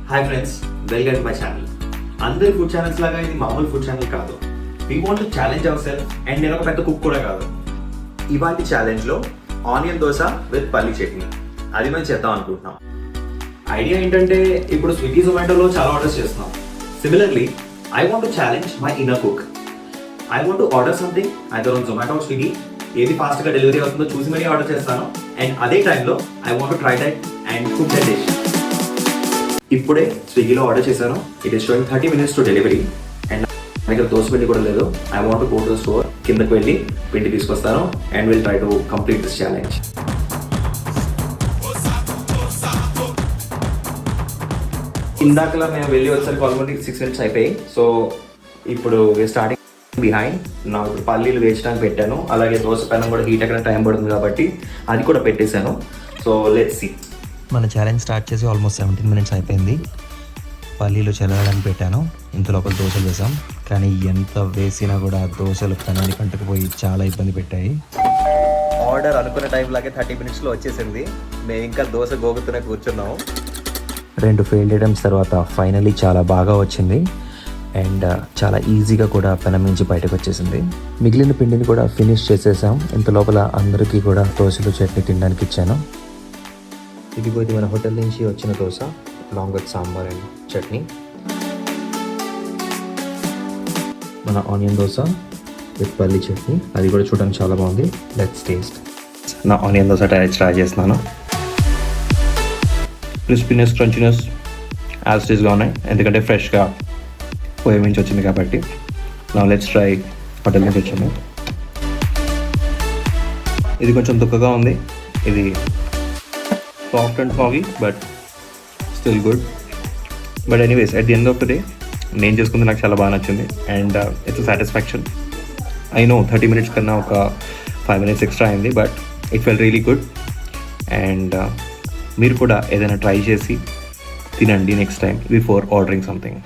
Hi friends, welcome to my channel. అందరి food channels లాగా ఇది మామూలు ఫుడ్ ఛానల్ కాదు. We want to challenge our self and నేను ఒక పెద్ద కుక్ కూడా కాదు. ఇవాళ ఛాలెంజ్లో ఆనియన్ దోశ విత్ పల్లి చట్నీ అది మేము చేద్దాం అనుకుంటున్నాం. ఐడియా ఏంటంటే ఇప్పుడు స్విగ్గీ జొమాటోలో చాలా ఆర్డర్స్ చేస్తున్నాం. Similarly I want to challenge my inner cook. I want to order something either on Zomato or Swiggy. ఏది ఫాస్ట్గా డెలివరీ అవుతుందో చూసి మరీ ఆర్డర్ చేస్తాను. అండ్ అదే టైంలో I want to try that and cook that dish. ఇప్పుడే స్విగ్గీలో ఆర్డర్ చేశాను. It is showing 30 minutes to delivery. And నా దగ్గర దోశ పిండి కూడా లేదు. I want to go to store, కిందకు వెళ్ళి పిండి తీసుకొస్తాను and will try to complete this challenge. ఇందాకలా మేము వెళ్ళి వచ్చేసరికి ఆల్మోస్ట్ 6 minutes అయిపోయి. సో ఇప్పుడు స్టార్టింగ్ బిహైండ్. నా ఇప్పుడు పల్లీలు వేయడానికి పెట్టాను. అలాగే దోశ పెనం కూడా హీట్ అక్కడ టైం పడుతుంది కాబట్టి అది కూడా పెట్టేశాను. So let's see. మన ఛాలెంజ్ స్టార్ట్ చేసి ఆల్మోస్ట్ 17 minutes అయిపోయింది. పల్లీలు చల్లడానికి పెట్టాను. ఇంత లోపల దోశలు వేసాం. కానీ ఎంత వేసినా కూడా దోశలు పెనానికి కంటకపోయి చాలా ఇబ్బంది పెట్టాయి. ఆర్డర్ అనుకున్న టైం లాగే 30 minutesలో వచ్చేసింది. మేము ఇంకా దోశ గోగుతూనే కూర్చున్నాము. 2 ఫెయిల్డ్ ఐటమ్స్ తర్వాత ఫైనలీ చాలా బాగా వచ్చింది అండ్ చాలా ఈజీగా కూడా పెనం నుంచి బయటకు వచ్చేసింది. మిగిలిన పిండిని కూడా ఫినిష్ చేసేసాం. ఇంత లోపల అందరికీ కూడా దోశలు చట్నీ తినడానికి ఇచ్చాను. ఇదిగోది మన హోటల్ నుంచి వచ్చిన dosa long with sambar and chutney. మన ఆనియన్ దోశ విత్ పల్లి చట్నీ అది కూడా చూడడానికి చాలా బాగుంది. Let's taste. నా ఆనియన్ దోశ ట్రై చేస్తున్నాను. క్రిస్పీనెస్, క్రంచీనెస్ యాజ్ ఇట్ ఈస్గా ఉన్నాయి, ఎందుకంటే ఫ్రెష్గా పోయి నుంచి వచ్చింది కాబట్టి. నా లెట్స్ ట్రై హోటల్ నుంచి వచ్చాము. ఇది కొంచెం దుక్కగా ఉంది. ఇది soft and soggy but still good. But anyways at the end of the day నేను చేసుకుంది నాకు చాలా బాగా నచ్చింది and it's satisfaction. I know 30 minutes కన్నా ఒక 5 minutes ఎక్స్ట్రా అయింది, but it fell really good. And మీరు కూడా ఏదైనా ట్రై చేసి తినండి next time before ordering something.